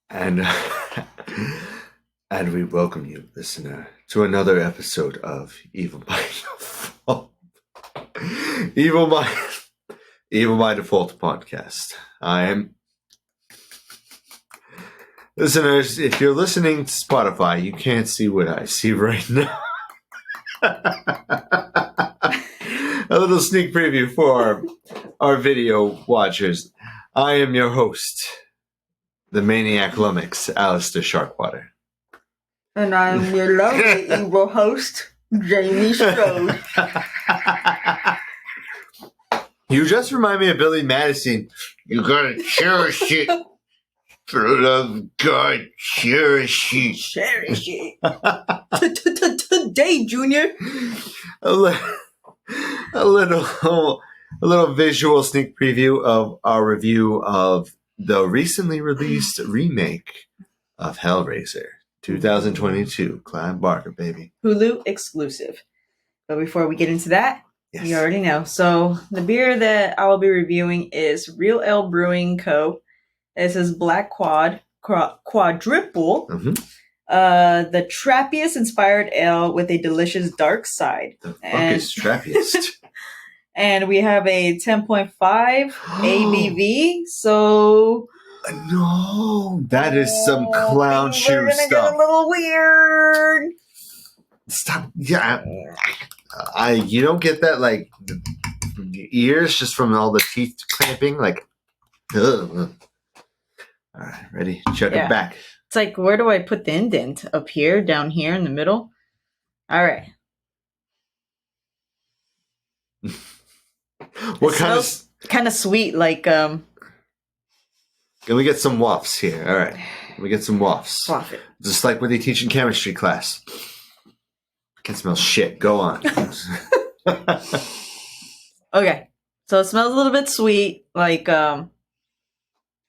And and we welcome you, listener, to another episode of Evil by Default. Evil by Default podcast. I am listeners. If you're listening to Spotify, you can't see what I see right now. A little sneak preview for our video watchers. I am your host, the Maniac Lummox, Alistair Sharkwater. And I'm your lovely evil host, Jamie Strode. You just remind me of Billy Madison. You gotta cherish it. For the love of God, cherish it. Cherish it. Today, Junior. A little visual sneak preview of our review of the recently released remake of Hellraiser 2022. Clive Barker, baby. Hulu Exclusive. But before we get into that, Yes. you already know. So the beer that I will be reviewing is Real Ale Brewing Co. This is Black Quad Quadrupel. Mm-hmm. The trappiest inspired ale with a delicious dark side. The fuck is trappiest? And we have a 10.5 ABV. So No, that is some clown shoe we're gonna stuff. get a little weird. Stop. Yeah. You don't get that, like, the ears just from all the teeth clamping? Like, ugh. All right, ready? Chuck it back. It's like, where do I put the indent? Up here, down here, in the middle? All right. What kind of sweet, like, Can we get some wafts here? All right. Let me get some wafts. Waft it. Just like what they teach in chemistry class. Can smell shit. Go on. Okay. So it smells a little bit sweet, like, I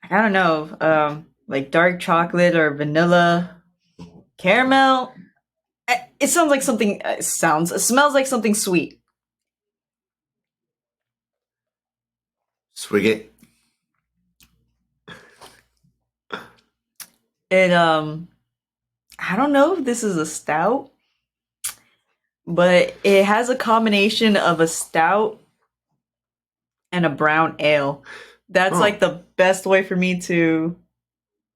don't know, like dark chocolate or vanilla, caramel. It sounds like something, it smells like something sweet. Swig it. And, I don't know if this is a stout, but it has a combination of a stout and a brown ale. That's like the best way for me to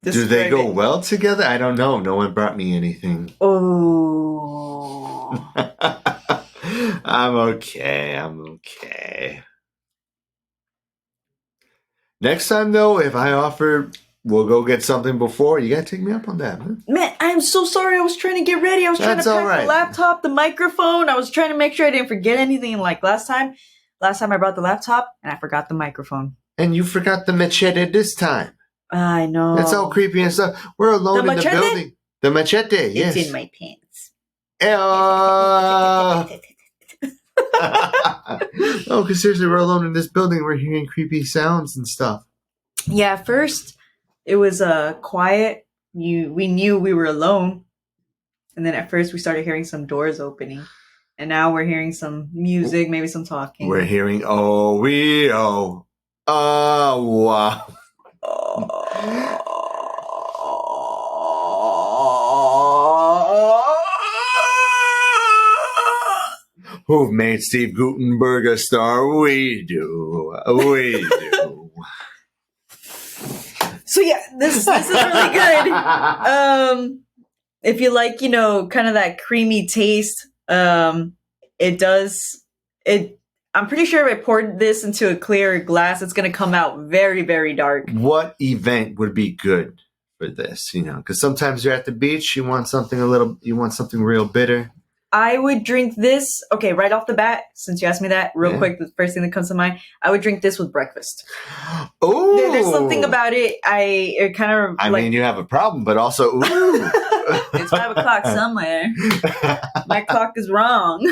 describe Do they go it. well together? I don't know. No one brought me anything. Oh. I'm okay. Next time, though, if I offer, we'll go get something before. You gotta take me up on that, man. Man, I'm so sorry. I was trying to get ready. I was trying to pack the laptop, the microphone. I was trying to make sure I didn't forget anything. Like last time I brought the laptop and I forgot the microphone. And you forgot the machete this time. I know. That's all creepy and stuff. We're alone in the building. The machete, yes. It's in my pants. Oh, because seriously, we're alone in this building. We're hearing creepy sounds and stuff. Yeah, at first it was quiet. We knew we were alone. And then at first we started hearing some doors opening. And now we're hearing some music, maybe some talking. We're hearing wow. Who've made Steve Gutenberg a star? We do. So yeah, this is really good. If you like, kind of that creamy taste, I'm pretty sure if I poured this into a clear glass, it's going to come out very, very dark. What event would be good for this? Because sometimes you're at the beach, you want something real bitter. I would drink this, okay, right off the bat, since you asked me that, real quick, the first thing that comes to mind, I would drink this with breakfast. Oh! There's something about it, I mean, you have a problem, but also, ooh! It's 5 o'clock somewhere. My clock is wrong.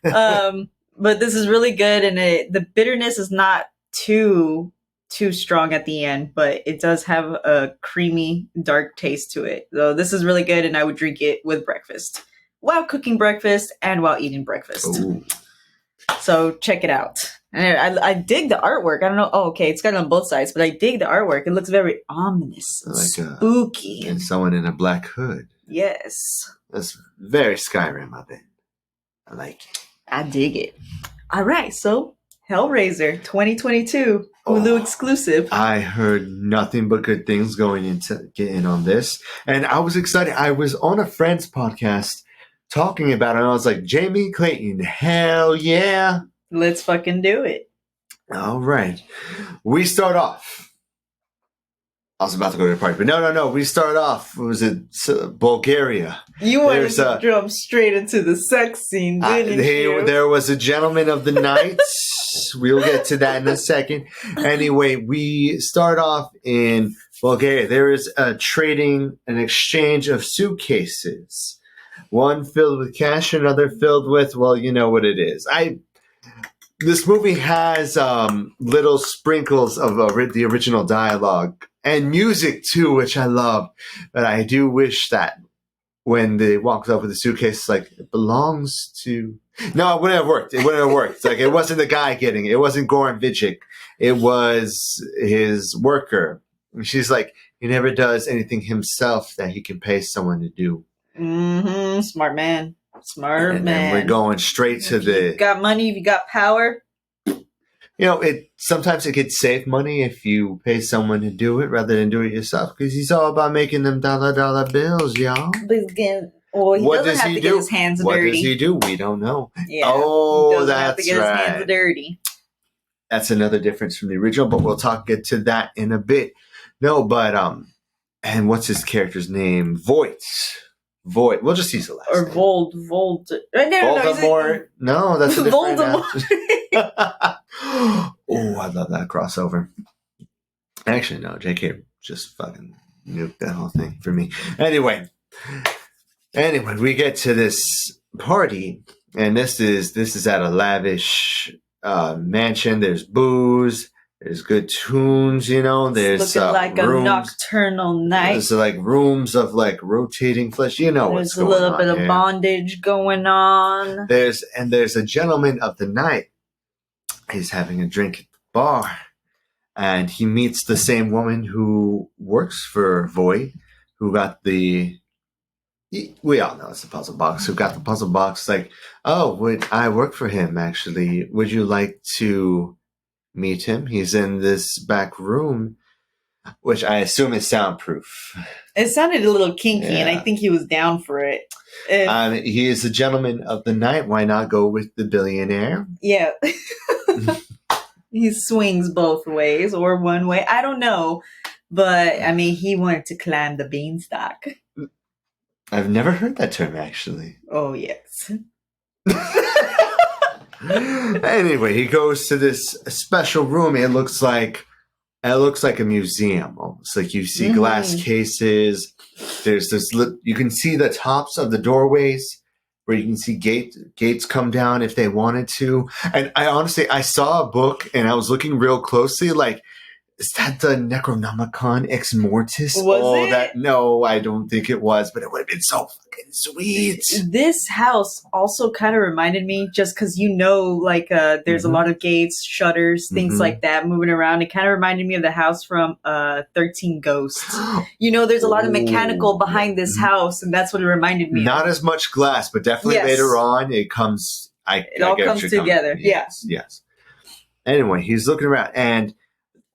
But this is really good, and the bitterness is not too strong at the end, but it does have a creamy, dark taste to it. So this is really good, and I would drink it with breakfast. While cooking breakfast and while eating breakfast. Ooh. So check it out. And I dig the artwork. I don't know. Oh, okay, it's got it on both sides, but I dig the artwork. It looks very ominous, and spooky, and someone in a black hood. Yes, That's very Skyrim of it. I like it. I dig it. All right, so Hellraiser 2022 Hulu exclusive. I heard nothing but good things going into getting on this, and I was excited. I was on a friend's podcast talking about it, and I was like, Jamie Clayton, hell yeah. Let's fucking do it. All right. We start off. I was about to go to the party, but no. We start off. Was it Bulgaria? You wanted to jump straight into the sex scene, didn't you? There was a gentleman of the night. We'll get to that in a second. Anyway, we start off in Bulgaria. There is a an exchange of suitcases. One filled with cash, another filled with, well, you know what it is. This movie has little sprinkles of the original dialogue and music too, which I love. But I do wish that when they walked up with the suitcase, like, it belongs to. No, it wouldn't have worked. Like, it wasn't the guy getting it. It wasn't Goran Vidic. It was his worker. And she's like, he never does anything himself that he can pay someone to do. Mm-hmm. Smart man. And we're going straight to if you got money, if you got power. You know, sometimes it could save money if you pay someone to do it rather than do it yourself, because he's all about making them dollar bills, y'all. What doesn't have to get his hands dirty. What does he do? We don't know. Yeah. Oh, that's have to get right. His hands dirty. That's another difference from the original, but we'll get to that in a bit. No, but and what's his character's name? Voight. We'll just use the last name. Voldemort. No, that's a different Voldemort. Oh, I love that crossover. Actually, no, JK just fucking nuked that whole thing for me. Anyway, we get to this party, and this is at a lavish mansion. There's booze. There's good tunes, you know. There's looking like rooms, a nocturnal night. There's like rooms of like rotating flesh. You know what's going on. There's a little bit of bondage going on. There's a gentleman of the night. He's having a drink at the bar, and he meets the same woman who works for Voight, who got we all know it's the puzzle box. Who got the puzzle box? Like, oh, I work for him actually. Would you like to meet him? He's in this back room, which I assume is soundproof. It sounded a little kinky, and I think he was down for it. He is a gentleman of the night. Why not go with the billionaire? Yeah. He swings both ways, or one way. I don't know. But, I mean, he wanted to climb the beanstalk. I've never heard that term, actually. Oh, yes. Anyway, he goes to this special room. It looks like a museum, almost. Like, you see glass cases. There's this. You can see the tops of the doorways, where you can see gates come down if they wanted to. And I saw a book, and I was looking real closely, like, is that the Necronomicon Ex Mortis? Was it? No, I don't think it was, but it would have been so fucking sweet. This house also kind of reminded me, just because there's a lot of gates, shutters, things like that moving around. It kind of reminded me of the house from 13 Ghosts. You know, there's a lot of mechanical behind this house, and that's what it reminded me Not as much glass, but definitely later on it comes. It all comes together. Yes. Anyway, he's looking around, and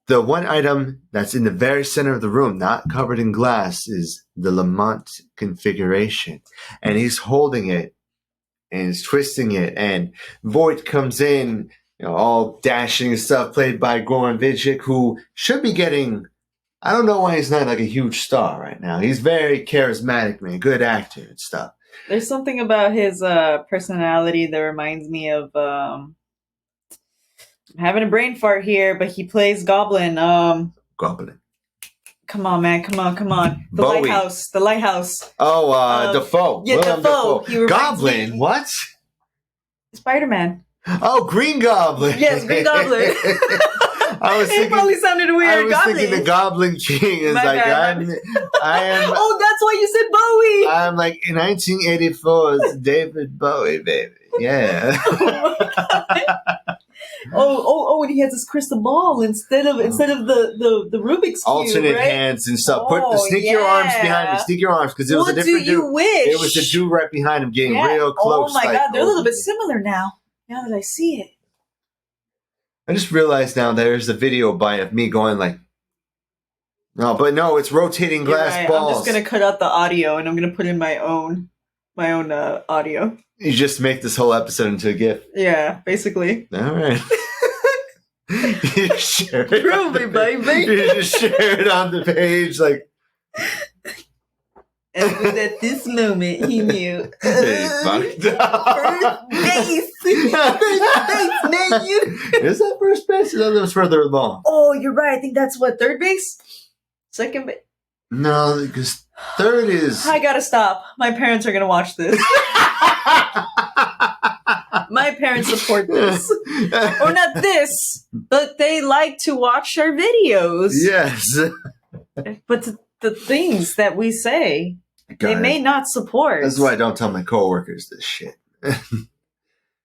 the one item that's in the very center of the room, not covered in glass, is the Lamont configuration. And he's holding it and he's twisting it. And Voight comes in, you know, all dashing and stuff, played by Goran Vidic, who should be getting. I don't know why he's not like a huge star right now. He's very charismatic, man, good actor and stuff. There's something about his personality that reminds me of. I'm having a brain fart here, but he plays Goblin. Goblin. Come on, man. Come on. The Lighthouse. Oh, Defoe. Yeah, Defoe. Goblin? What? Spider-Man. Oh, Green Goblin. Yes, Green Goblin. It probably sounded weird. I was thinking the Goblin King is I am. Oh, that's why you said Bowie. I'm like 1984's David Bowie, baby. Yeah. Oh my God. And he has this crystal ball instead of the Rubik's cube, alternate right? hands and stuff. Sneak your arms behind me. Sneak your arms because it was a different dude. What do you wish? It was the dude right behind him getting real close. Oh my god, they're a little bit similar now. Now that I see it, I just realized now there's a video of me going like, no, it's rotating glass balls. I'm just gonna cut out the audio and I'm gonna put in my own audio. You just make this whole episode into a GIF. Yeah, basically. All right. You share it. Prove it, baby. You just share it on the page like. And it was at this moment he knew. He fucked up. First base. First base, man. Is that first base? No, that was further along. Oh, you're right. I think that's what, third base? Second base? No, because third is. I gotta stop. My parents are gonna watch this. My parents support this. Or not this, but they like to watch our videos. Yes. But the things that we say, they may not support. That's why I don't tell my coworkers this shit.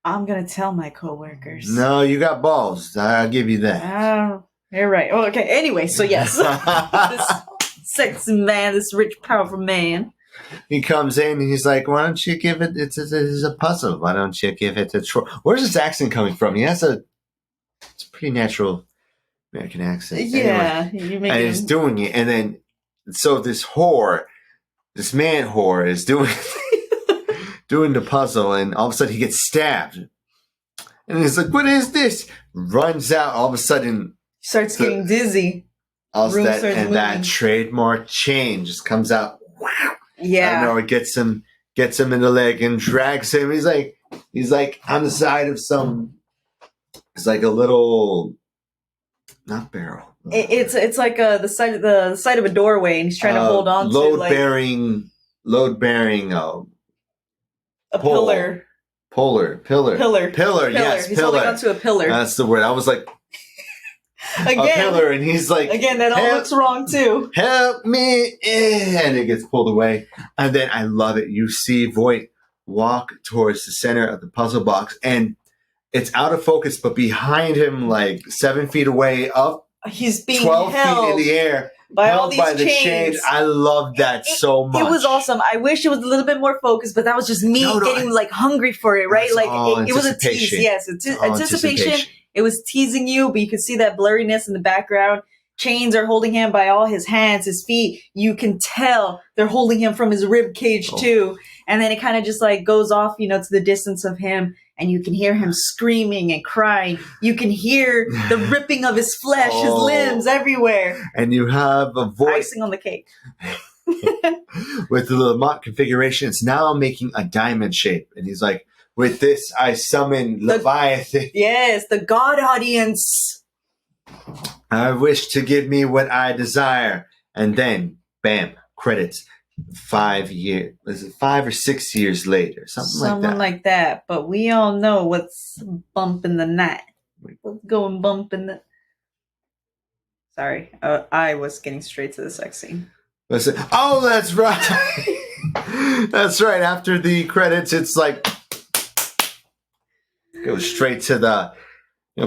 I'm gonna tell my coworkers. No, you got balls. I'll give you that. You're right. Oh, okay. Anyway, so yes. This sexy man, this rich, powerful man. He comes in and he's like, why don't you give it, it's a puzzle. Why don't you give it a try? Where's this accent coming from? He has it's a pretty natural American accent. Yeah. Anyway, and he's doing it. And then, so this man whore is doing the puzzle, and all of a sudden he gets stabbed. And he's like, what is this? Runs out, all of a sudden. Starts getting dizzy. That trademark chain just comes out. Wow. Yeah. I don't know, it gets him in the leg and drags him. He's like on the side of it's like a little, not barrel. It's like the side of a doorway, and he's trying to hold on to load bearing a pillar. Pillar. Yes, He's pillar. holding onto a pillar. That's the word. I was like, again, a pillar, and he's like, again, that all looks wrong too. Help me! And it gets pulled away, and then I love it. You see Voight walk towards the center of the puzzle box, and it's out of focus, but behind him, like 7 feet away, up, he's being 12 held feet in the air. by all these by the chains. I love that so much. It was awesome. I wish it was a little bit more focused, but that was just me getting like hungry for it, right? Like it was a tease. Yes, anticipation. It was teasing you, but you could see that blurriness in the background. Chains are holding him by all his hands, his feet. You can tell they're holding him from his rib cage too. And then it kind of just like goes off, to the distance of him, and you can hear him screaming and crying. You can hear the ripping of his flesh, his limbs everywhere. And you have a voice. Icing on the cake. With the Lamont configuration, it's now making a diamond shape. And he's like, with this, I summon Leviathan. Yes, the God audience. I wish to give me what I desire. And then, bam, credits. 5 years. Was it 5 or 6 years later? Something like that. But we all know what's bumping the night. What's going bumping the... Sorry, I was getting straight to the sex scene. Listen. Oh, that's right. That's right. After the credits, it's like... Goes straight to the...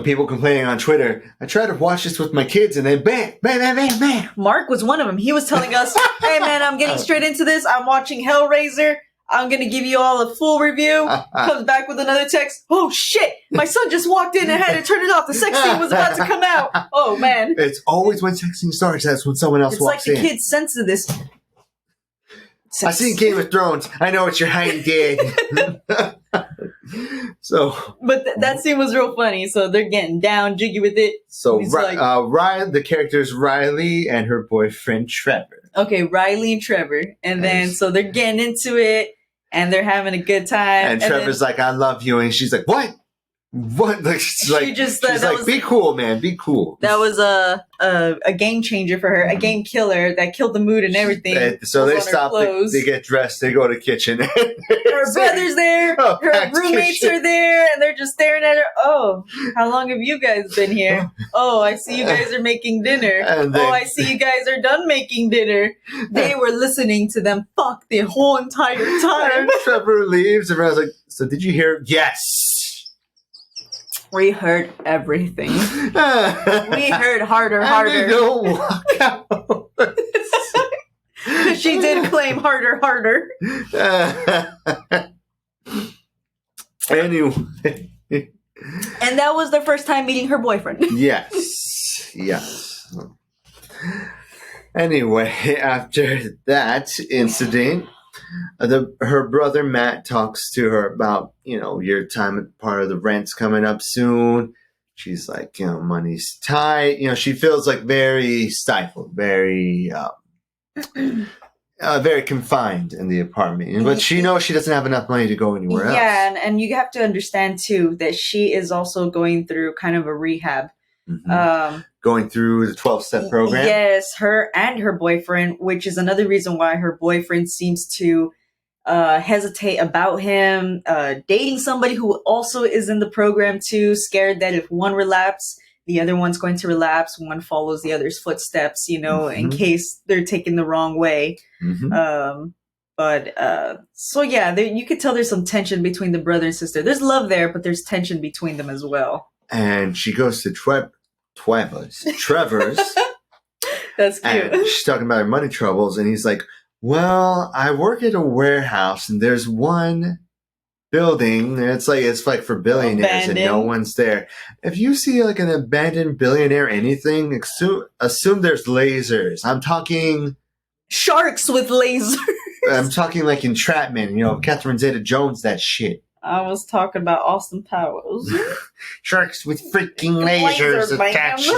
people complaining on Twitter. I tried to watch this with my kids, and then bam, bam, bam, bam, bam. Mark was one of them. He was telling us, hey, man, I'm getting straight into this. I'm watching Hellraiser. I'm going to give you all a full review. Comes back with another text. Oh, shit. My son just walked in and had to turn it off. The sex scene was about to come out. Oh, man. It's always when sex scene starts. That's when someone else walks in. It's like the kids sense of this. I seen Game of Thrones. I know what you're hiding, Dad. But that scene was real funny. So they're getting down, jiggy with it. So Riley, the characters Riley and her boyfriend Trevor. Okay, Riley and Trevor, and then so they're getting into it, and they're having a good time. And Trevor's like, "I love you," and she's like, "What? What?" Like she's like, "Be cool, man. Be cool." That was a game changer for her, a game killer that killed the mood and everything. So they stop. They get dressed. They go to the kitchen. Her brother's there. Her roommates are there, and they're just staring at her. Oh, how long have you guys been here? Oh, I see you guys are making dinner. I see you guys are done making dinner. They were listening to them fuck the whole entire time. And Trevor leaves, and everyone's like, "So did you hear?" Yes. We heard everything. We heard harder. And they don't walk out. She did claim harder. Anyway. And that was their first time meeting her boyfriend. Yes. Anyway, after that incident, her brother Matt talks to her about, your time, part of the rent's coming up soon. She's like, money's tight. She feels like very stifled, very, very confined in the apartment. But she knows she doesn't have enough money to go anywhere else. Yeah, and you have to understand, too, that she is also going through kind of a rehab. Mm-hmm. Going through the 12-step program? Yes, her and her boyfriend, which is another reason why her boyfriend seems to hesitate about him dating somebody who also is in the program, too, scared that if one relapses, the other one's going to relapse. One follows the other's footsteps, in case they're taken the wrong way. Mm-hmm. So yeah, you could tell there's some tension between the brother and sister. There's love there, but there's tension between them as well. And she goes to Trevor's. That's cute. And she's talking about her money troubles, and he's like, well, I work at a warehouse, and there's one building, and it's like for billionaires, abandoned. And no one's there. If you see like an abandoned billionaire anything, assume there's lasers. I'm talking sharks with lasers. I'm talking like entrapment, Catherine Zeta-Jones, that shit. I was talking about Austin Powers. Sharks with freaking lasers attached.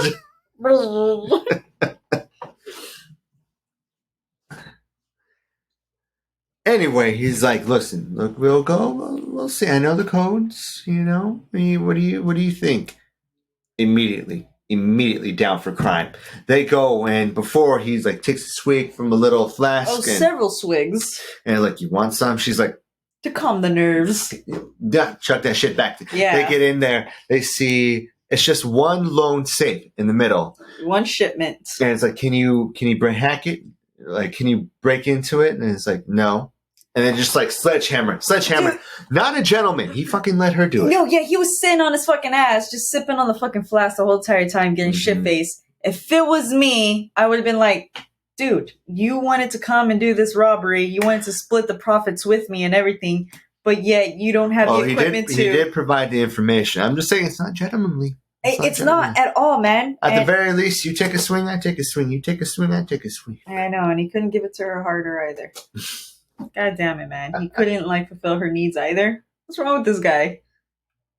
Anyway, he's like, listen, look, we'll see. I know the codes, what do you think? Immediately down for crime. They go, and before he's like takes a swig from a little flask. Oh, several swigs. And like, you want some? She's like, to calm the nerves. Yeah, chuck that shit back. Yeah. They get in there. They see it's just one lone safe in the middle. One shipment. And it's like, can you hack it? Like, can you break into it? And it's like, no. And then just like sledgehammer. Dude. Not a gentleman. He fucking let her do it. No, yeah, he was sitting on his fucking ass, just sipping on the fucking flask the whole entire time, getting shit-faced. If it was me, I would have been like, dude, you wanted to come and do this robbery. You wanted to split the profits with me and everything, but yet you don't have the equipment to... He did provide the information. I'm just saying it's not gentlemanly. It's not at all, man. At the very least, you take a swing, I take a swing. You take a swing, I take a swing. I know, and he couldn't give it to her harder either. God damn it, man. He couldn't, fulfill her needs either. What's wrong with this guy?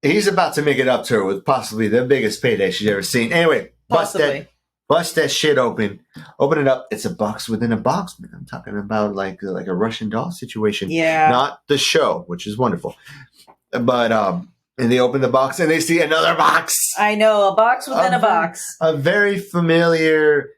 He's about to make it up to her with possibly the biggest payday she's ever seen. Anyway, bust that shit open. Open it up. It's a box within a box, man. I'm talking about like a Russian doll situation. Yeah. Not the show, which is wonderful. But, and they open the box and they see another box. I know, a box within a box. A very familiar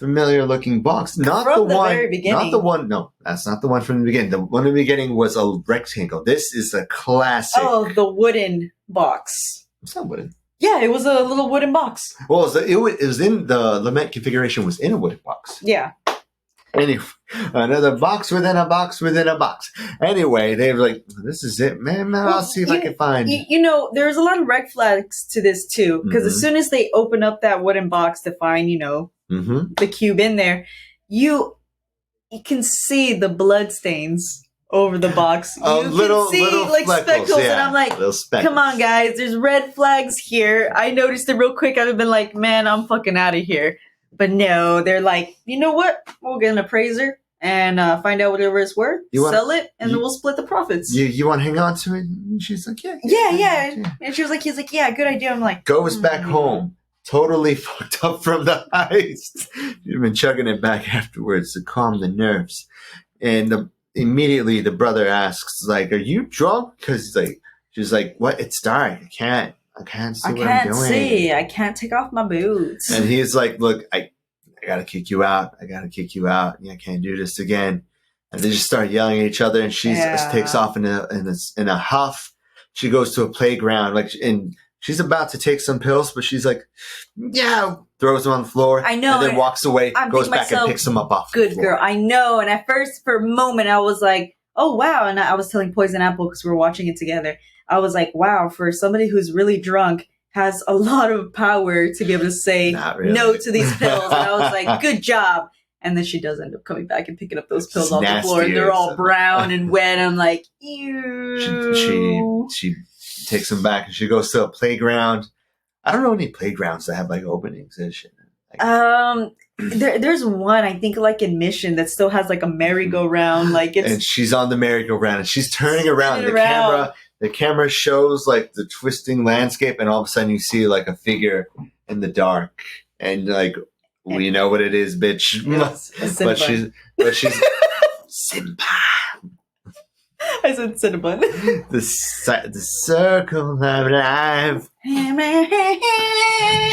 looking box. Not from the one. Very beginning. Not the one. No, that's not the one from the beginning. The one in the beginning was a rectangle. This is a classic. Oh, the wooden box. It's not wooden. Yeah, it was a little wooden box. Well, it was in the lament configuration was in a wooden box. Yeah. Anyway, another box within a box within a box. Anyway, they were like, this is it, man. I'll see if I can find... there's a lot of red flags to this, too. Because as soon as they open up that wooden box to find, the cube in there, you can see the blood stains over the box. You can see speckles, yeah, and I'm like, come on, guys, there's red flags here. I noticed it real quick. I'd have been like, man, I'm fucking out of here. But no, they're like, you know what? We'll get an appraiser and find out whatever it's worth, sell it, and then we'll split the profits. You want to hang on to it? And she's like, yeah. And he's like, yeah, good idea. I'm like, goes back home. Totally fucked up from the heist. You've been chugging it back afterwards to calm the nerves. And immediately the brother asks, like, are you drunk? Because she's like, what? It's dark. I can't see what I'm doing. I can't take off my boots. And he's like, look, I gotta kick you out. Yeah, I can't do this again. And they just start yelling at each other, and she takes off in a huff. She goes to a playground, and she's about to take some pills, but she's like, yeah, throws them on the floor. I know. And then walks away, goes back and picks them up off the floor. Good girl. I know. And at first, for a moment, I was like, oh, wow. And I was telling Poison Apple, because we were watching it together. I was like, wow, for somebody who's really drunk, has a lot of power to be able to say Not really. no to these pills. And I was like, good job. And then she does end up coming back and picking up those pills off the floor, and they're all brown and wet. I'm like, ew. She takes them back, and she goes to a playground. I don't know any playgrounds that have like openings and shit. There's one, I think, like in Mission, that still has like a merry-go-round. Like it's, and she's on the merry-go-round, and she's turning around. The camera shows like the twisting landscape, and all of a sudden you see like a figure in the dark, and like we know what it is, bitch. Yes, but she's Simba. I said Cinnabon. The circle of life.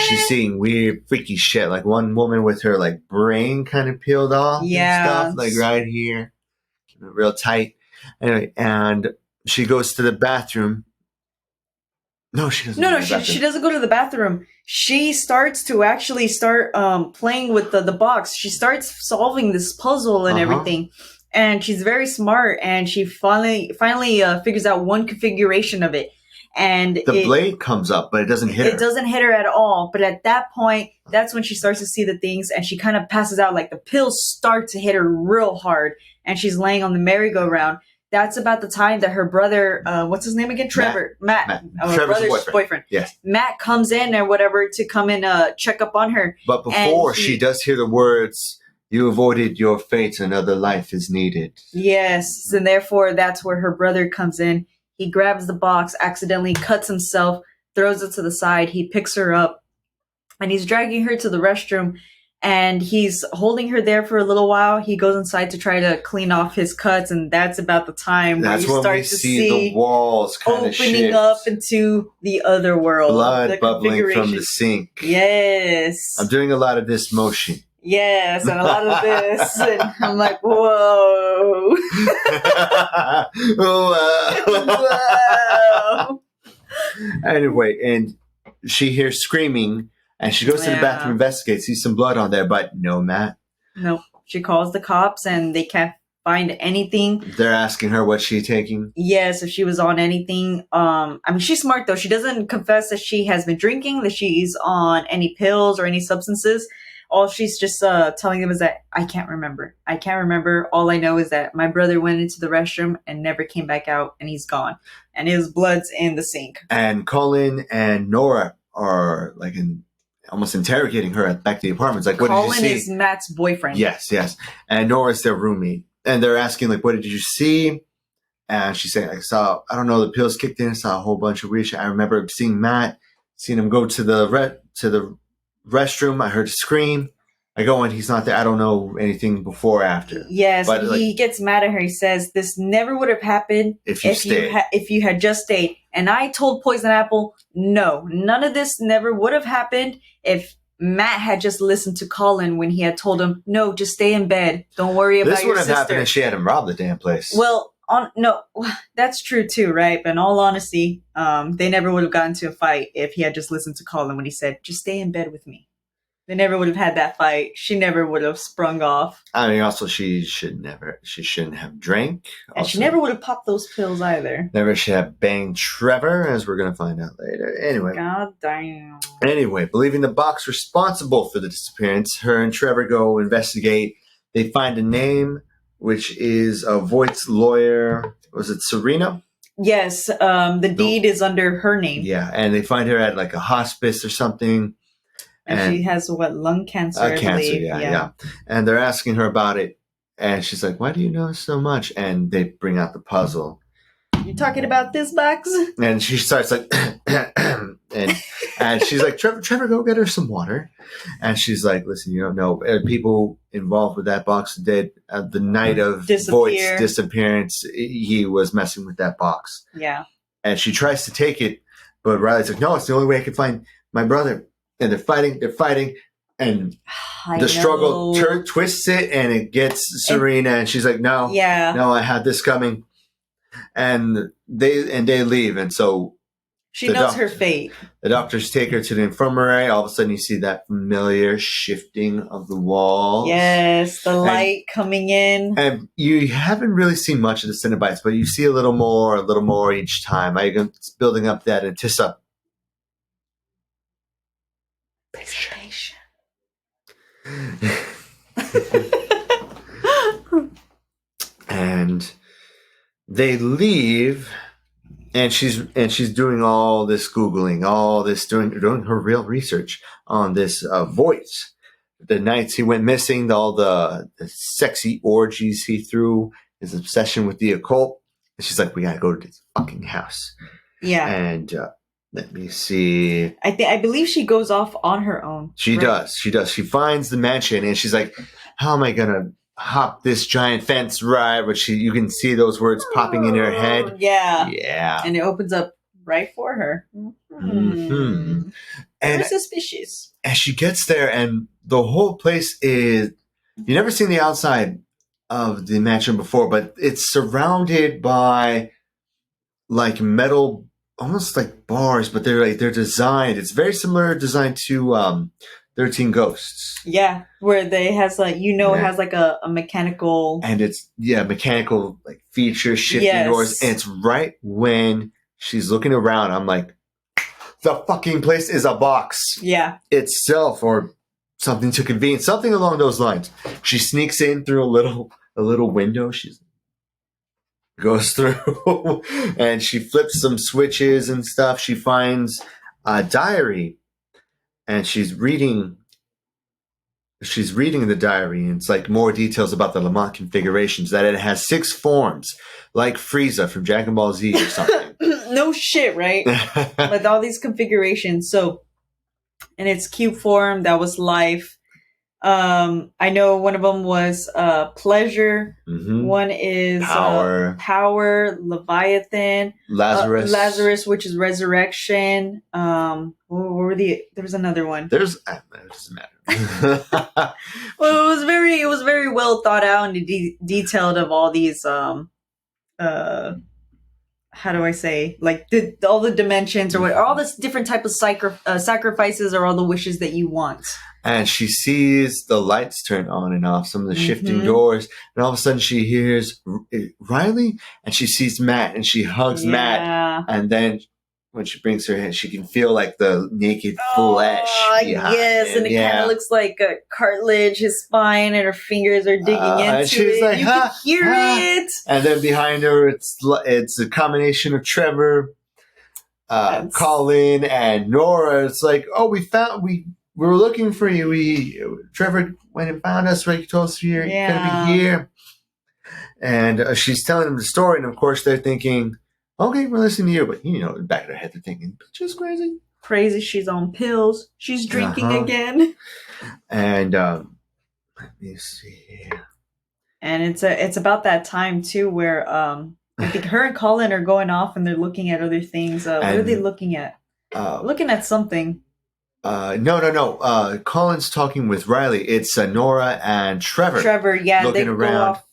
She's seeing weird, freaky shit. Like one woman with her like brain kind of peeled off, and stuff, like right here, real tight. Anyway, and she goes to the bathroom. No, she doesn't. No, she doesn't go to the bathroom. She starts to actually start playing with the box. She starts solving this puzzle and everything. And she's very smart, and she finally figures out one configuration of it. And the blade comes up, but it doesn't hit her. It doesn't hit her at all. But at that point, that's when she starts to see the things, and she kind of passes out. Like the pills start to hit her real hard, and she's laying on the merry-go-round. That's about the time that her brother, what's his name again? Trevor. Matt. Her brother's boyfriend. Yes. Matt comes in or whatever to come and check up on her. But before she does hear the words, "You avoided your fate, another life is needed." Yes, and therefore that's where her brother comes in. He grabs the box, accidentally cuts himself, throws it to the side. He picks her up, and he's dragging her to the restroom, and he's holding her there for a little while. He goes inside to try to clean off his cuts, and that's about the time where you start to see the walls kind of opening up into the other world. Blood bubbling from the sink. Yes. I'm doing a lot of this motion. Yes, and a lot of this, and I'm like, whoa. Whoa. Anyway, and she hears screaming, and she goes to the bathroom, investigates, sees some blood on there, but no Matt. Nope. She calls the cops, and they can't find anything. They're asking her what she's taking. Yes, if she was on anything. I mean, she's smart, though. She doesn't confess that she has been drinking, that she's on any pills or any substances. All she's just telling them is that I can't remember. All I know is that my brother went into the restroom and never came back out, and he's gone. And his blood's in the sink. And Colin and Nora are like almost interrogating her back to the apartment. It's like, what did you see? Colin is Matt's boyfriend. Yes. And Nora's their roommate. And they're asking, like, what did you see? And she's saying, I don't know, the pills kicked in. I saw a whole bunch of weird shit. I remember seeing Matt, seeing him go to the restroom. I heard a scream. I go in, he's not there. I don't know anything before or after. Yes, but he gets mad at her. He says, this never would have happened if you had just stayed. And I told Poison Apple, no, none of this never would have happened if Matt had just listened to Colin when he had told him, no, just stay in bed. Don't worry about your sister. This would have happened if she had him rob the damn place. Well, no, that's true too, right? But in all honesty, they never would have gotten to a fight if he had just listened to Colin when he said, just stay in bed with me. They never would have had that fight. She never would have sprung off. I mean, also, she shouldn't have drank. And also, she never would have popped those pills either. Never should have banged Trevor, as we're going to find out later. Anyway. God damn. Anyway, believing the box responsible for the disappearance, her and Trevor go investigate. They find a name, which is Voight's lawyer. Was it Serena? Yes. The deed is under her name. Yeah, and they find her at like a hospice or something. And she has, lung cancer, I believe. Yeah. And they're asking her about it. And she's like, why do you know so much? And they bring out the puzzle. You talking about this box? And she starts like, and she's like, Trevor, go get her some water. And she's like, listen, you don't know. People involved with that box did the night of Voight's disappearance. He was messing with that box. Yeah. And she tries to take it. But Riley's like, no, it's the only way I can find my brother. And they're fighting, and the struggle twists it, and it gets Serena, and she's like, no, I had this coming. And they leave, and so She knows her fate. The doctors take her to the infirmary. All of a sudden, you see that familiar shifting of the walls. Yes, the light coming in. And you haven't really seen much of the Cenobites, but you see a little more each time. It's building up that anticipation. And they leave. And she's doing all this Googling, all this doing her real research on this voice. The nights he went missing, all the sexy orgies he threw, his obsession with the occult. And she's like, we gotta go to this fucking house. Yeah. And let me see. I believe she goes off on her own. She does. She finds the mansion and she's like, how am I gonna hop this giant fence ride? But you can see those words popping in her head. Yeah. And it opens up right for her. Mm-hmm. Very suspicious. And she gets there and the whole place is, you've never seen the outside of the mansion before, but it's surrounded by like metal, almost like bars, but they're designed. It's very similar design to 13 Ghosts. Yeah, where it has like, it has like a mechanical. And it's, mechanical like features, shifting doors. And it's right when she's looking around, I'm like, the fucking place is a box. Yeah. Itself or something to convenience, something along those lines. She sneaks in through a little window. She goes through and she flips some switches and stuff. She finds a diary. And she's reading the diary, and it's like more details about the Lamont configurations, that it has 6 forms, like Frieza from Dragon Ball Z or something. No shit, right? With all these configurations. So, in its cube form, that was life. I know one of them was pleasure. Mm-hmm. One is power, Leviathan, Lazarus, which is resurrection. What were there was another one. It doesn't matter. Well, it was very well thought out and detailed of all these how do I say, like all the dimensions or what, all this different type of sacrifices or all the wishes that you want. And she sees the lights turn on and off, some of the shifting doors, and all of a sudden she hears Riley, and she sees Matt, and she hugs Matt, and then when she brings her hand, she can feel like the naked flesh. Yes, and it kind of looks like a cartilage, his spine, and her fingers are digging into and she's it. Like, you can hear it. And then behind her, it's a combination of Trevor, Colin, and Nora. It's like, oh, we were looking for you. Trevor went and found us. Right, he told us you're gonna be here. And she's telling them the story, and of course they're thinking, okay, we're listening to you, but in the back of their head they're thinking, just crazy. Crazy, she's on pills. She's drinking again. And let me see here. And it's about that time too where I think her and Colin are going off and they're looking at other things. What are they looking at? Looking at something. No. Colin's talking with Riley. It's Nora and Trevor. Looking around. Go off.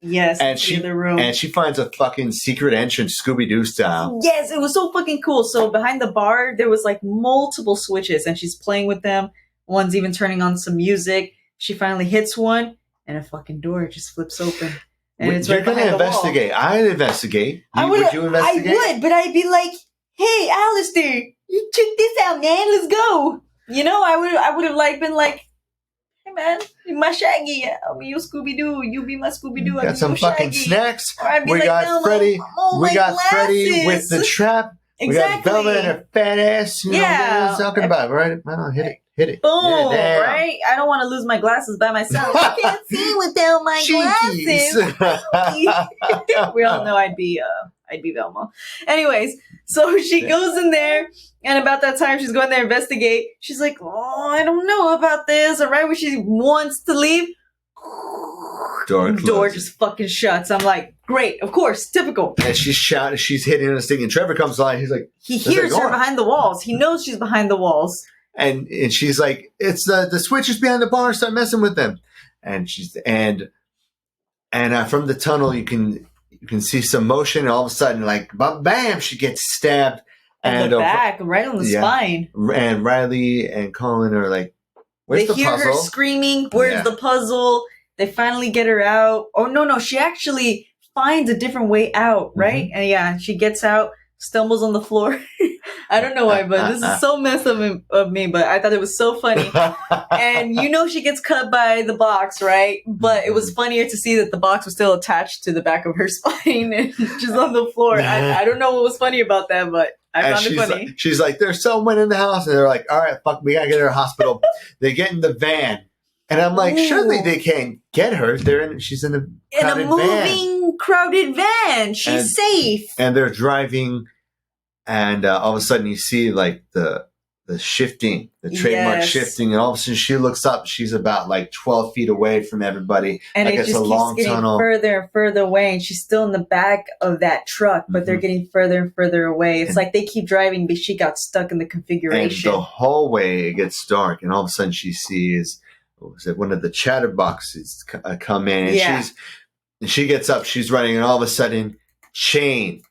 Yes, in the room. And she finds a fucking secret entrance, Scooby-Doo style. Yes, it was so fucking cool. So behind the bar, there was like multiple switches, and she's playing with them. One's even turning on some music. She finally hits one, and a fucking door just flips open. And it's You're going to investigate. I'd investigate. Would you investigate? I would, but I'd be like, hey, Alistair, you check this out, man. Let's go. I would have been like, hey man, you my Shaggy. I'll be your Scooby-Doo. You be my Scooby-Doo. Got some fucking snacks. We got Freddy. We got Freddy with the trap. Exactly. We got Velma and her fat ass. You know what I'm talking about, right? Well, hit it. Boom, right? I don't want to lose my glasses by myself. I can't see without my glasses. We all know I'd be Velma. Anyways, so she goes in there, and about that time she's going there to investigate. She's like, oh, I don't know about this. And right when she wants to leave, door just fucking shuts. I'm like, great, of course, typical. And she's shouting, she's hitting on this thing, and Trevor comes on. He's like, he hears her behind the walls. He knows she's behind the walls. And she's like, it's the switches behind the bar. Start messing with them. And she's and from the tunnel you can see some motion. And all of a sudden, like bam, she gets stabbed, And the back, right on the spine. And Riley and Colin are like, where's the puzzle? They hear her screaming, where's the puzzle? They finally get her out. Oh, no, she actually finds a different way out, right? And yeah, she gets out, stumbles on the floor. I don't know why, but this is so messed up of me, but I thought it was so funny. And she gets cut by the box, right? But it was funnier to see that the box was still attached to the back of her spine and just on the floor. I don't know what was funny about that, but I found it funny. She's like, there's someone in the house. And they're like, all right, fuck, we got to get her to the hospital. They get in the van. And I'm like, surely they can't get her. She's in a moving, crowded van. She's safe. And they're driving. And all of a sudden you see like the shifting, the trademark shifting. And all of a sudden she looks up. She's about like 12 feet away from everybody. And like it just keeps getting further and further away. And she's still in the back of that truck, but they're getting further and further away. It's like they keep driving, but she got stuck in the configuration. And the hallway, it gets dark. And all of a sudden she sees, one of the chatterboxes come in. And she gets up. She's running. And all of a sudden, chain.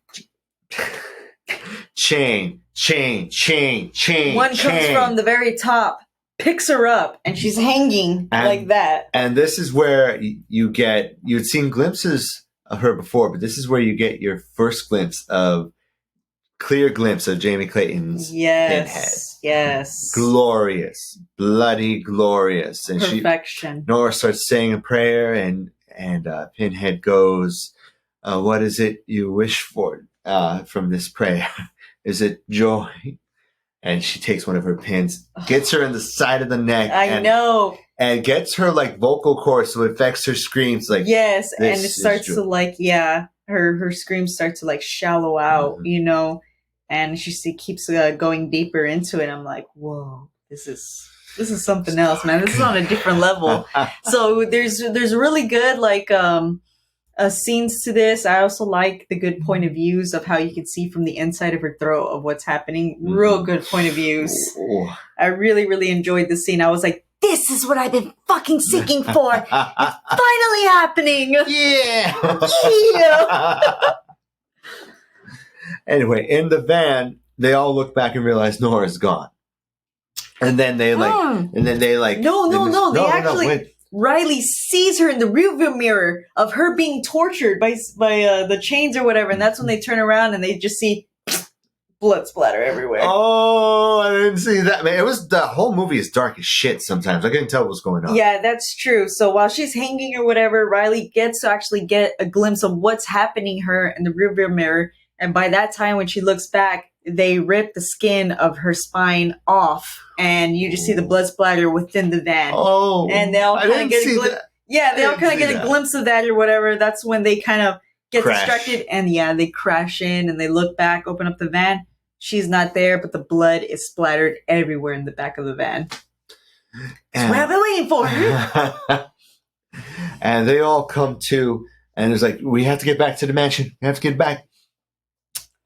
One comes from the very top, picks her up, and she's hanging like that. And this is where you'd seen glimpses of her before, but this is where you get your first clear glimpse of Jamie Clayton's pinhead. Yes. Glorious. Bloody glorious. And perfection. Nora starts saying a prayer, and Pinhead goes, what is it you wish for from this prayer? Is it joy? And she takes one of her pins, gets her in the side of the neck. I know. And gets her like vocal cords, so it affects her screams. Like yes, and it starts to like her screams start to like shallow out, and she keeps going deeper into it. I'm like, whoa, this is something else, man. This is on a different level. So there's really good like scenes to this. I also like the good point of views of how you can see from the inside of her throat of what's happening. Real good point of views. I really, really enjoyed the scene. I was like, this is what I've been fucking seeking for. It's finally happening. Yeah. Anyway, in the van, they all look back and realize Nora's gone. And then they Riley sees her in the rearview mirror of her being tortured by the chains or whatever, and that's when they turn around and they just see blood splatter everywhere. Oh, I didn't see that, man. The whole movie is dark as shit sometimes. I couldn't tell what was going on. Yeah, that's true. So while she's hanging or whatever, Riley gets to actually get a glimpse of what's happening her in the rearview mirror, and by that time when she looks back, they rip the skin of her spine off, and you just see the blood splatter within the van. Oh, and they all kind of get a glimpse. Yeah, they all kind of get a glimpse of that or whatever. That's when they kind of get distracted, and they crash in, and they look back, open up the van. She's not there, but the blood is splattered everywhere in the back of the van. That's what I've been waiting for. And they all come to, and it's like, we have to get back to the mansion. We have to get back.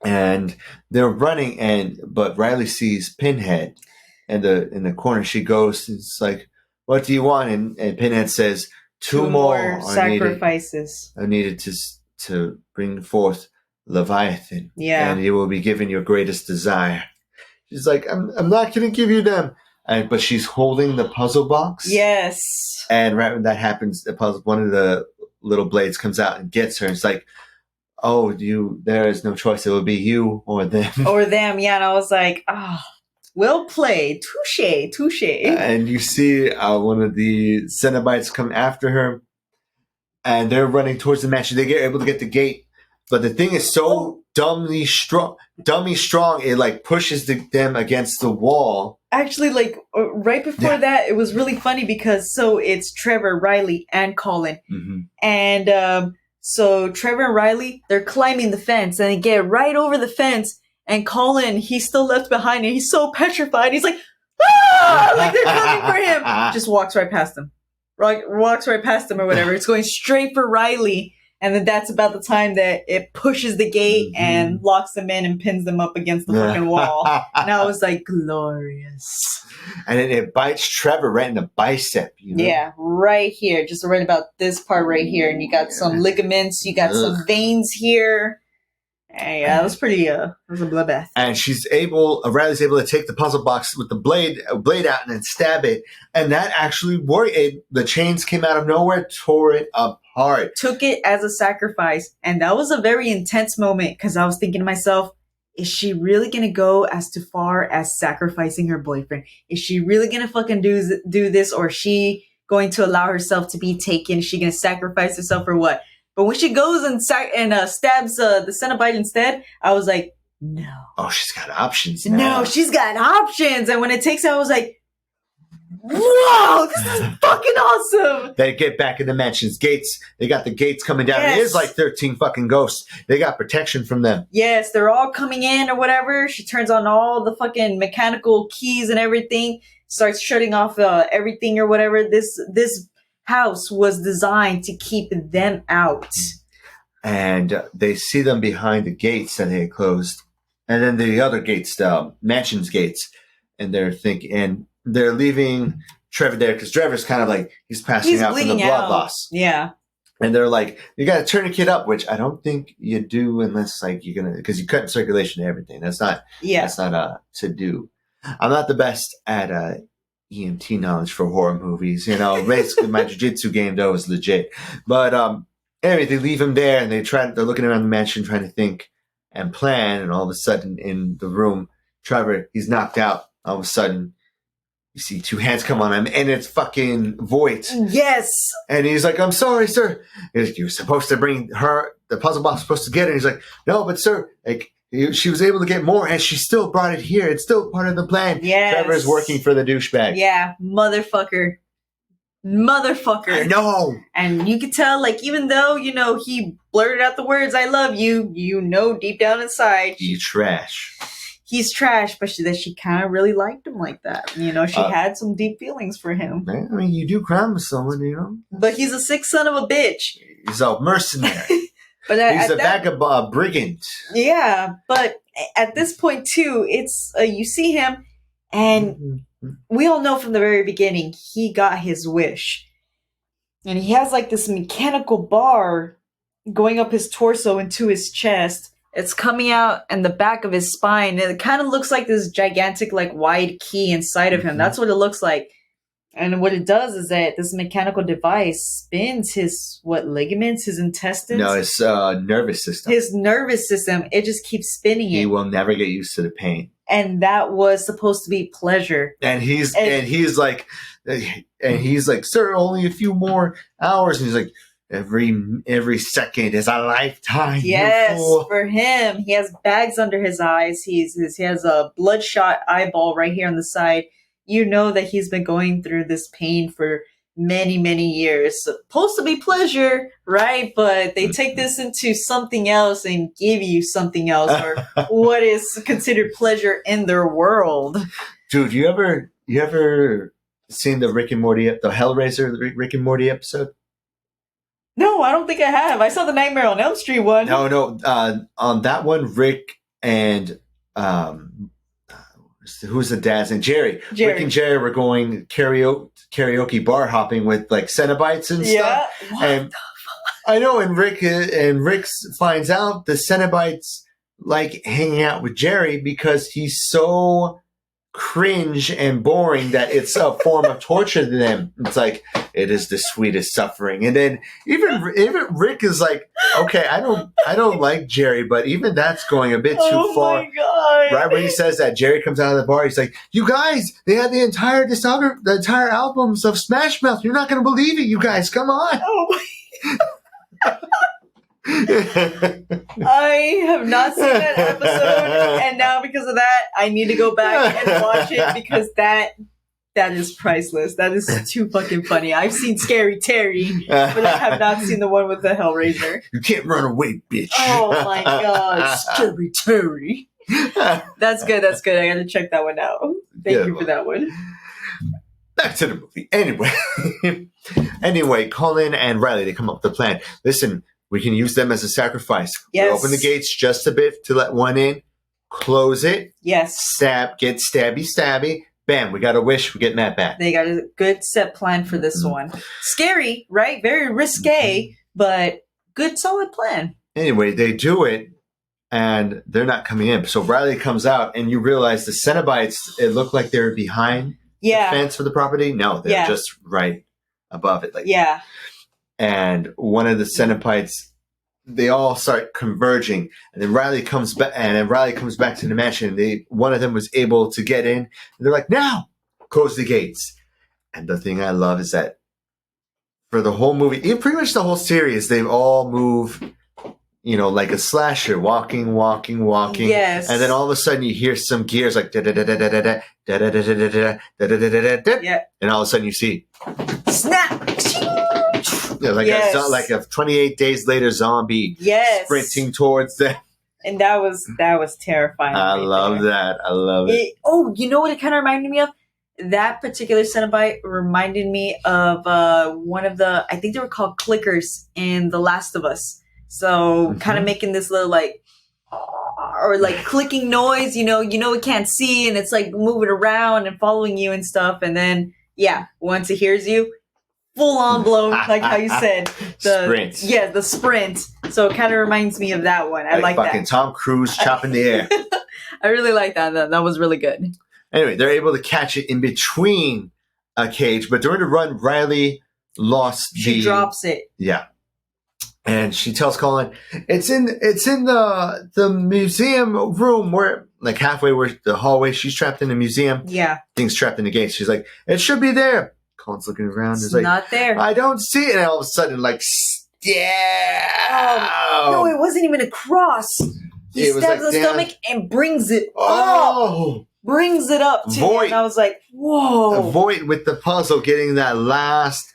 And they're running, but Riley sees Pinhead in the corner. She goes, it's like, what do you want? And Pinhead says, two more sacrifices are needed to bring forth Leviathan. Yeah. And you will be given your greatest desire. She's like, I'm not going to give you them. But she's holding the puzzle box. Yes. And right when that happens, one of the little blades comes out and gets her. And it's like, oh, there is no choice. It will be you or them. Or them, yeah. And I was like, well played. Touche. And you see one of the Cenobites come after her. And they're running towards the mansion. They get able to get the gate. But the thing is so dummy strong, it like pushes them against the wall. Actually, like right before that, it was really funny because it's Trevor, Riley, and Colin. Mm-hmm. And so Trevor and Riley, they're climbing the fence and they get right over the fence. And Colin, he's still left behind and he's so petrified. He's like, ah! Like they're coming for him. Just walks right past them. Walks right past them or whatever. It's going straight for Riley. And then that's about the time that it pushes the gate and locks them in and pins them up against the fucking wall. And I was like, glorious. And then it bites Trevor right in the bicep. Yeah, right here. Just right about this part right here. And you got some ligaments. You got some veins here. Hey, that was pretty. That was a bloodbath. And Riley's able to take the puzzle box with the blade out and then stab it. And that actually worked. The chains came out of nowhere, tore it apart. Took it as a sacrifice. And that was a very intense moment because I was thinking to myself, is she really going to go as too far as sacrificing her boyfriend? Is she really going to fucking do this? Or is she going to allow herself to be taken? Is she going to sacrifice herself or what? But when she goes and stabs the Cenobite instead, I was like, no. Oh, she's got options now. No, she's got options. And when it takes it, I was like, whoa, this is fucking awesome. They get back in the mansion's gates. They got the gates coming down. Yes. It is like 13 fucking ghosts. They got protection from them. Yes, they're all coming in or whatever. She turns on all the fucking mechanical keys and everything. Starts shutting off everything or whatever. This house was designed to keep them out. And they see them behind the gates that they had closed. And then the other gates, the mansion's gates. And they're leaving Trevor there because Trevor's kind of like, he's passing out from the blood loss. Yeah. And they're like, you got to turn a kid up, which I don't think you do unless like you're going to, because you cut circulation and everything. That's not to do. I'm not the best at EMT knowledge for horror movies. Basically my jiu-jitsu game though is legit. But anyway, they leave him there and they're looking around the mansion trying to think and plan. And all of a sudden in the room, Trevor, he's knocked out. All of a sudden, you see two hands come on him and it's fucking Voight. Yes. And he's like, I'm sorry, sir. You're supposed to bring her, the puzzle box was supposed to get her. He's like, no, but sir, like, she was able to get more and she still brought it here. It's still part of the plan. Yes. Trevor's working for the douchebag. Yeah, motherfucker. I know. And you could tell, like, even though, he blurted out the words, I love you, deep down inside. He's trash. He's trash, but she kind of really liked him like that. She had some deep feelings for him. I mean, you do crime with someone, But he's a sick son of a bitch. He's a mercenary. But he's a vagabond, brigand. Yeah, but at this point too, it's you see him, and we all know from the very beginning he got his wish, and he has like this mechanical bar going up his torso into his chest. It's coming out in the back of his spine. It kind of looks like this gigantic, like wide key inside of him. That's what it looks like. And what it does is that this mechanical device spins his, ligaments, his intestines? No, his nervous system. His nervous system. It just keeps spinning it. He will never get used to the pain. And that was supposed to be pleasure. And he's like, sir, only a few more hours. And he's like, every second is a lifetime. Yes, for him. He has bags under his eyes. He has a bloodshot eyeball right here on the side. You know that he's been going through this pain for many, many years. Supposed to be pleasure, right? But they take this into something else and give you something else, or what is considered pleasure in their world. Dude, you ever seen the Rick and Morty, the Hellraiser, the Rick and Morty episode? No, I don't think I have. I saw the Nightmare on Elm Street one. No. On that one, Rick and who's the dad's name? Jerry. Rick and Jerry were going karaoke bar hopping with like Cenobites and stuff. And I know, and Rick finds out the Cenobites like hanging out with Jerry because he's so cringe and boring that it's a form of torture to them. It's like, it is the sweetest suffering. And then even Rick is like, okay, I don't like Jerry, but even that's going a bit too far. My God. Right when he says that, Jerry comes out of the bar. He's like, you guys, they had the entire albums of Smash Mouth. You're not going to believe it, you guys. Come on. Oh my I have not seen that episode, and now because of that, I need to go back and watch it because that is priceless. That is too fucking funny. I've seen Scary Terry, but I have not seen the one with the Hellraiser. You can't run away, bitch. Oh my God, Scary Terry. That's good. I gotta check that one out. Thank you for that one. Back to the movie. Anyway, Colin and Riley, they come up with a plan. Listen, we can use them as a sacrifice. Yes. We open the gates just a bit to let one in. Close it. Yes. Get stabby. Bam, we got a wish. We get Matt back. They got a good set plan for this one. Scary, right? Very risque, but good solid plan. Anyway, they do it. and they're not coming in. So Riley comes out, and you realize the Cenobites, it looked like they were behind the fence for the property. No, they're just right above it. And one of the Cenobites, they all start converging, and then Riley comes back, to the mansion. One of them was able to get in, and they're like, "Now, close the gates." And the thing I love is that for the whole movie, pretty much the whole series, they all move, like a slasher, walking. Yes. And then all of a sudden you hear some gears like da da da da da da da da da da da da da da da. Yeah. And all of a sudden you see snap. Like a 28 Days Later zombie sprinting towards them. And that was terrifying. I love that. I love it. Oh, you know what it kind of reminded me of? That particular Cenobite reminded me of one of the, I think they were called clickers in The Last of Us. So kind of making this little clicking noise, it can't see, and it's like moving around and following you and stuff. And then, once it hears you, full on blown, like how you said. The sprint. Yeah, the sprint. So it kind of reminds me of that one. I like that. Fucking Tom Cruise chopping the air. I really like that. That was really good. Anyway, they're able to catch it in between a cage, but during the run, Riley lost She drops it. Yeah. And she tells Colin, it's in the museum room where, like halfway where the hallway, she's trapped in the museum. Yeah. Thing's trapped in the gate. She's like, it should be there. Colin's looking around. It's like, not there. I don't see it. And all of a sudden, no, it wasn't even a cross. He stabs the stomach and brings it up. Brings it up to me. And I was like, whoa. Voight with the puzzle, getting that last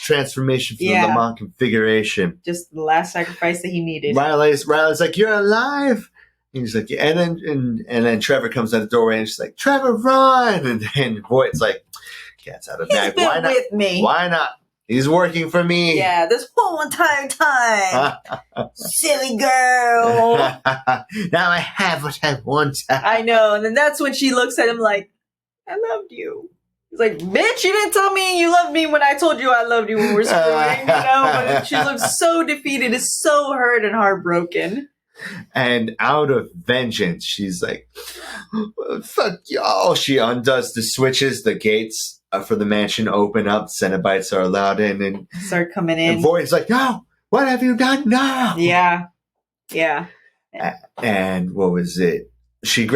transformation from the Lamont configuration. Just the last sacrifice that he needed. Riley's like, you're alive. And he's like, and then Trevor comes out the doorway and she's like, Trevor, run. And then Voight's like, cat's out of bag. Why not? With me. Why not? He's working for me. Yeah, this whole entire time. Silly girl. Now I have what I want. I know. And then that's when she looks at him like, I loved you. He's like, bitch, you didn't tell me you loved me when I told you I loved you when we were screwing. But she looks so defeated, is so hurt and heartbroken. And out of vengeance, she's like, fuck y'all. She undoes the switches, the gates for the mansion open up. Cenobites are allowed in and start coming in. And Voight's like, no, what have you done now? Yeah. And what was it? She's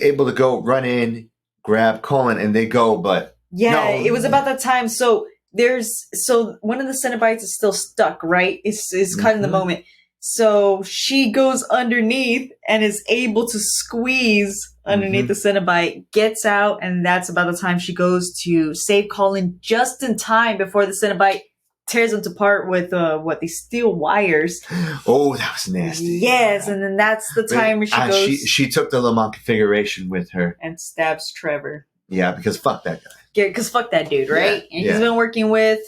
able to go run in, grab Colin, and they go, but it was about that time. So one of the Cenobites is still stuck, right? It's kind of the moment. So she goes underneath and is able to squeeze underneath the Cenobite, gets out, and that's about the time she goes to save Colin just in time before the Cenobite tears him apart with these steel wires. Oh, that was nasty. Yes, and then that's the time where she goes. She took the Lamont configuration with her and stabs Trevor. Yeah, because fuck that guy. Yeah, because fuck that dude, right? Yeah, and he's been working with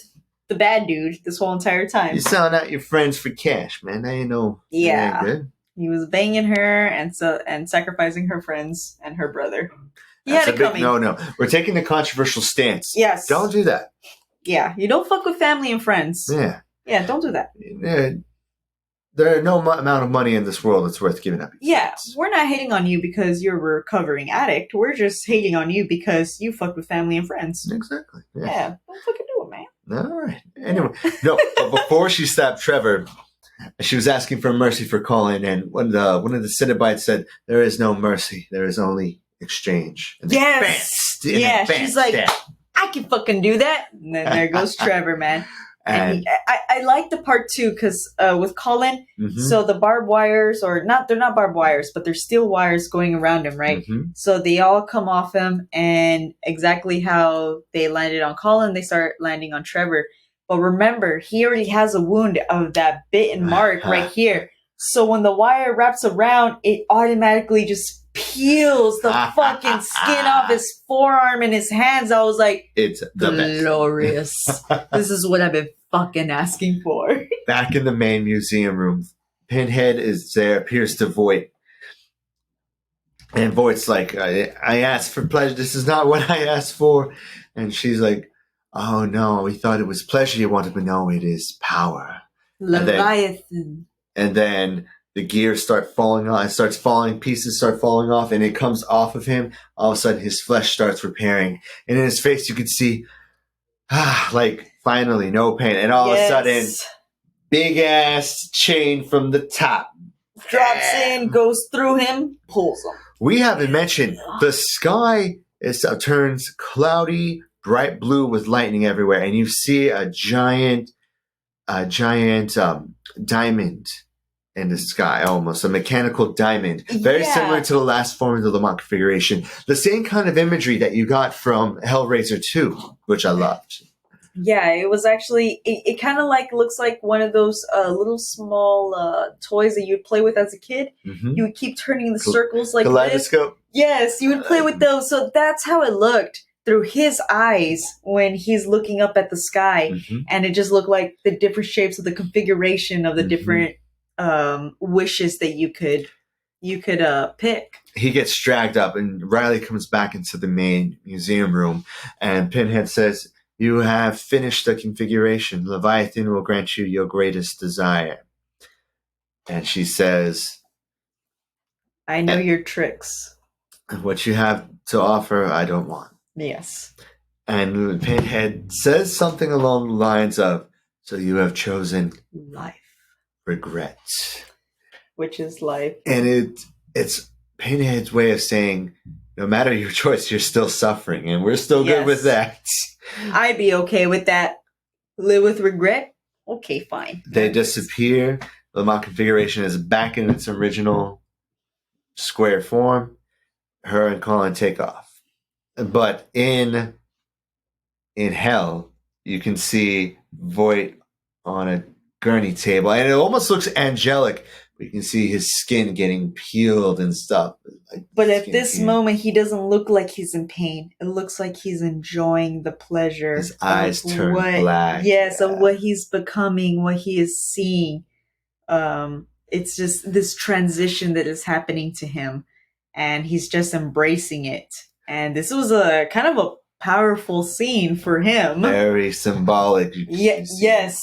the bad dude this whole entire time. You're selling out your friends for cash, man. That ain't no. Yeah, that ain't good. He was banging her and sacrificing her friends and her brother. That's a big no. We're taking the controversial stance. Yes. Don't do that. Yeah, you don't fuck with family and friends. Yeah. Yeah, don't do that. There are no amount of money in this world that's worth giving up. Yeah, we're not hating on you because you're a recovering addict. We're just hating on you because you fucked with family and friends. Exactly. Yeah, don't fucking do it, man. All right. Anyway, no, but before she stabbed Trevor, she was asking for mercy for Colin, and one of the Cenobites said, "There is no mercy. There is only exchange." And yes. She's like, I can fucking do that. And then there goes Trevor, man. And I like the part too, because with Colin, so the barbed wires, they're not barbed wires, but they're steel wires going around him, right? So they all come off him, and exactly how they landed on Colin, they start landing on Trevor. But remember, he already has a wound of that bitten mark right here. So when the wire wraps around, it automatically just peels the fucking skin off his forearm and his hands. I was like, it's the glorious. This is what I've been fucking asking for. Back in the main museum room, Pinhead is there, appears to Voight. And Voight's like, I asked for pleasure. This is not what I asked for. And she's like, oh no, we thought it was pleasure you wanted, but no, it is power. Leviathan. And then the gears start falling off. It starts falling. Pieces start falling off, and it comes off of him. All of a sudden, his flesh starts repairing, and in his face, you could see, like finally, no pain. And all of a sudden, big ass chain from the top drops in, goes through him, pulls him. We haven't mentioned the sky turns cloudy, bright blue with lightning everywhere, and you see a giant diamond in the sky, almost a mechanical diamond, very similar to the last form of the Lamont configuration. The same kind of imagery that you got from Hellraiser 2, which I loved. Yeah, it was actually, it kind of like looks like one of those little small toys that you'd play with as a kid. Mm-hmm. You would keep turning the circles like kaleidoscope. This. Yes, you would play with those. So that's how it looked through his eyes when he's looking up at the sky. Mm-hmm. And it just looked like the different shapes of the configuration of the different wishes that you could pick. He gets dragged up, and Riley comes back into the main museum room, and Pinhead says, "You have finished the configuration. Leviathan will grant you your greatest desire." And she says, "I know your tricks. What you have to offer, I don't want." Yes. And Pinhead says something along the lines of, "So you have chosen life. Regret." Which is life. And it's Pinhead's way of saying, no matter your choice, you're still suffering, and we're still good with that. I'd be okay with that. Live with regret? Okay, fine. They disappear. The Lamont configuration is back in its original square form. Her and Colin take off. But in hell, you can see Voight on a gurney table, and it almost looks angelic. You can see his skin getting peeled and stuff. But at this moment, he doesn't look like he's in pain. It looks like he's enjoying the pleasure. His eyes turn black. Yes, of what he's becoming, what he is seeing. It's just this transition that is happening to him, and he's just embracing it. And this was a kind of a powerful scene for him. Very symbolic. Yes.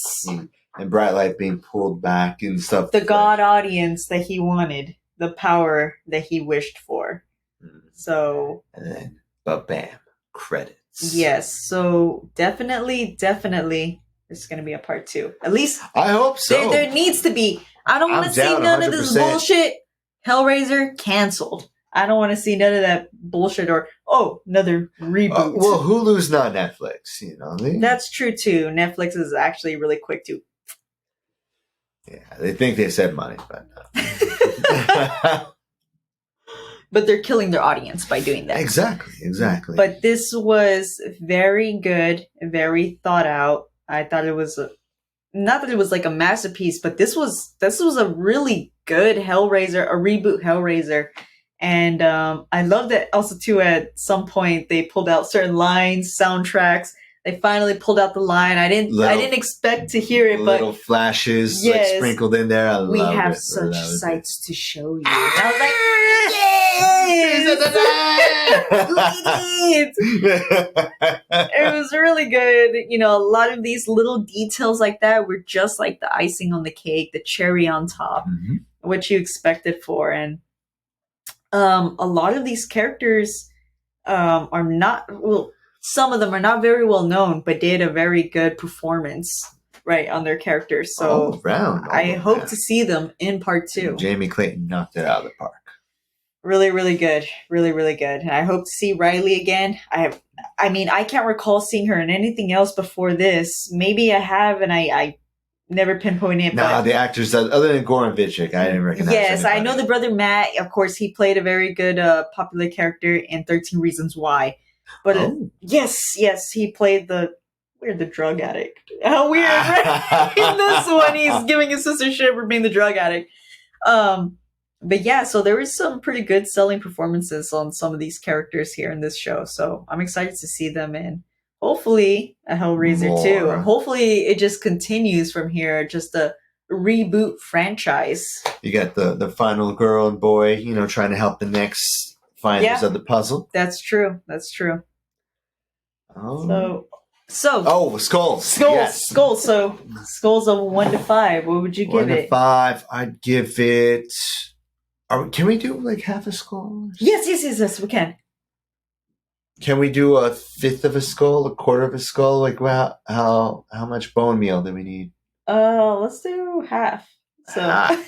And bright light being pulled back and stuff. The God audience that he wanted, the power that he wished for. So, and then, but bam, credits. Yes, so definitely, there's going to be a part 2. At least I hope so. There needs to be. I don't want to see none 100%. Of this bullshit. Hellraiser canceled. I don't want to see none of that bullshit or another reboot. Well, Hulu's not Netflix, you know what I mean? That's true too. Netflix is actually really quick too. Yeah, they think they said money, but but they're killing their audience by doing that. Exactly. But this was very good, very thought out. I thought it was not that it was like a masterpiece, but this was a really good Hellraiser, a reboot Hellraiser. And I love that also too. At some point, they pulled out certain lines, soundtracks. They finally pulled out the line. I didn't expect to hear it, but little flashes like sprinkled in there. We have such sights to show you. And I was like, yes, it was really good. You know, a lot of these little details like that were just like the icing on the cake, the cherry on top, what you expected for. And a lot of these characters are not, well, some of them are not very well known, but did a very good performance, right, on their characters. So all around, I hope to see them in part 2. Jamie Clayton knocked it out of the park. Really, really good. Really, really good. And I hope to see Riley again. I mean, I can't recall seeing her in anything else before this. Maybe I have, and I never pinpointed it. No, the actors, other than Goran Vichik, I didn't recognize. Yes, anybody. I know the brother Matt. Of course, he played a very good popular character in 13 Reasons Why. But yes, he played the drug addict. How weird, right? In this one, he's giving his sister shit for being the drug addict. But yeah, so there was some pretty good selling performances on some of these characters here in this show. So I'm excited to see them in. Hopefully a Hellraiser 2. Hopefully it just continues from here, just a reboot franchise. You got the final girl and boy, you know, trying to help the next finders of the puzzle. That's true. Oh. So So skulls. skulls, Yes. skulls. So skulls of 1 to 5. What would you give 1 to it? 5. I'd give it. Can we do like half a skull? Yes. We can. Can we do a fifth of a skull, a quarter of a skull? Like, well, how much bone meal do we need? Let's do half. So.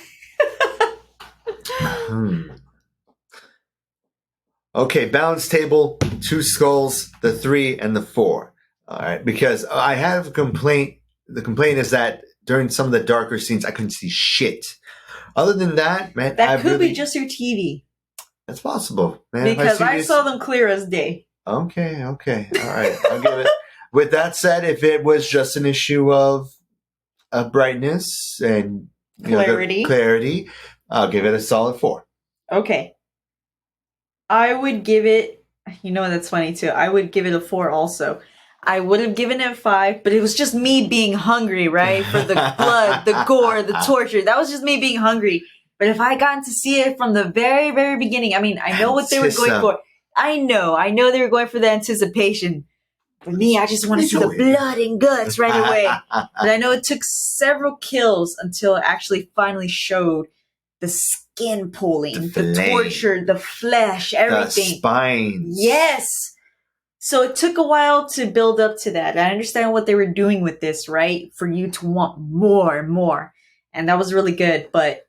Okay, balance table, 2 skulls, the 3 and the 4. All right, because I have a complaint. The complaint is that during some of the darker scenes, I couldn't see shit. Other than that, man, That could be just your TV. That's possible, man. Because I saw them clear as day. Okay. All right, I'll give it. With that said, if it was just an issue of brightness and clarity, I'll give it a solid 4. Okay. I would give it, that's funny too. I would give it a 4 also. I would have given it 5, but it was just me being hungry, right? For the blood, the gore, the torture. That was just me being hungry. But if I gotten to see it from the very, very beginning, I mean, I know what they were going for. I know they were going for the anticipation. For me, I just want to see the blood and guts right away. But I know it took several kills until it actually finally showed the skin pulling, the torture, the flesh, everything. The spines. Yes. So it took a while to build up to that. I understand what they were doing with this, right? For you to want more and more. And that was really good. But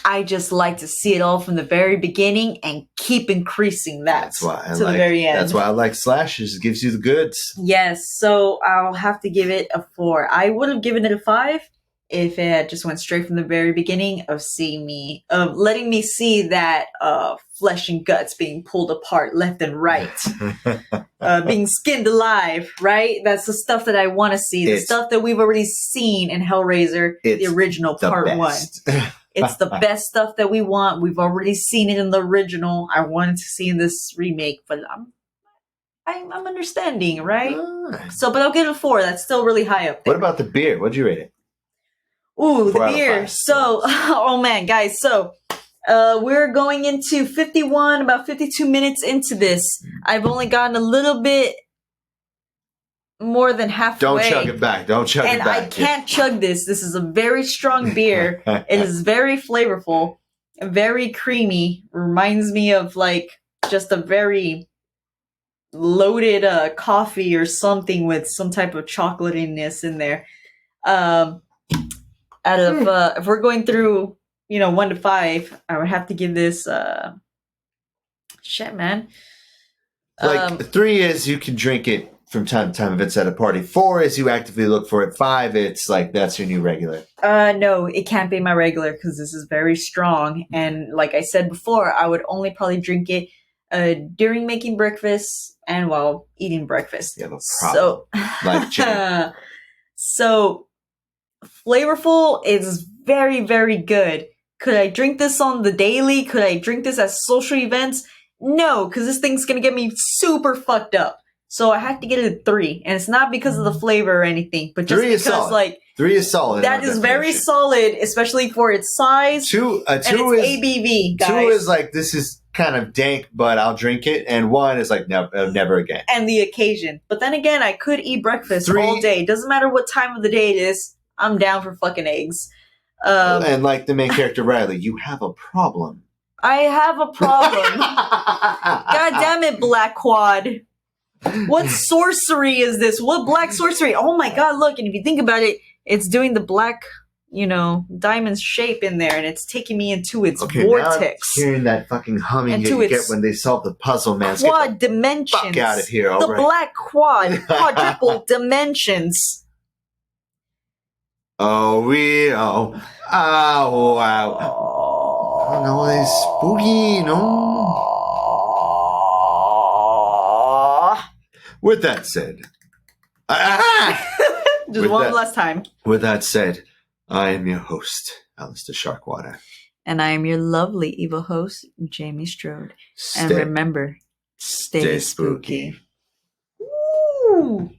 I just like to see it all from the very beginning and keep increasing that the very end. That's why I like slashes. It gives you the goods. Yes. So I'll have to give it a 4. I would have given it a 5 if it had just went straight from the very beginning of letting me see that flesh and guts being pulled apart left and right, being skinned alive, right? That's the stuff that I want to see. The stuff that we've already seen in Hellraiser, the original part 1. It's the best stuff that we want. We've already seen it in the original. I wanted to see in this remake, but I'm understanding, right? So, but I'll give it a 4. That's still really high up there. What about the beer? What'd you rate it? Ooh, the beer. So, oh man, guys. So, we're going into 51, about 52 minutes into this. I've only gotten a little bit more than halfway. Don't chug it back. And I can't chug this. This is a very strong beer. It is very flavorful, very creamy. Reminds me of like just a very loaded coffee or something with some type of chocolatiness in there. If we're going through, 1 to 5, I would have to give this shit, man. 3 is you can drink it from time to time if it's at a party. 4 is you actively look for it. 5, it's like that's your new regular. No, it can't be my regular because this is very strong. And like I said before, I would only probably drink it during making breakfast and while eating breakfast. You have a problem. So, so flavorful is very, very good. Could I drink this on the daily? Could I drink this at social events? No, because this thing's going to get me super fucked up. So I have to get it a 3. And it's not because of the flavor or anything, but just because, 3 is solid. That is very solid, especially for its size. 2 and its is ABV, guys. 2 is like, this is kind of dank, but I'll drink it. And 1 is like, never again. And the occasion. But then again, I could eat breakfast all day. Doesn't matter what time of the day it is. I'm down for fucking eggs. And like the main character, Riley, you have a problem. I have a problem. God damn it, Black Quad. What sorcery is this? What black sorcery? Oh my god, look, and if you think about it, it's doing the black, diamond shape in there, and it's taking me into its vortex. Now I'm hearing that fucking humming you get when they solve the puzzle, man. Quad dimensions. Fuck out of here, the Black Quad Quadrupel dimensions. Oh, wow. Oh, no, it's spooky, no. With that said, just one last time. With that said, I am your host, Alistair Sharkwater. And I am your lovely evil host, Jamie Strode. And remember, stay spooky. Ooh.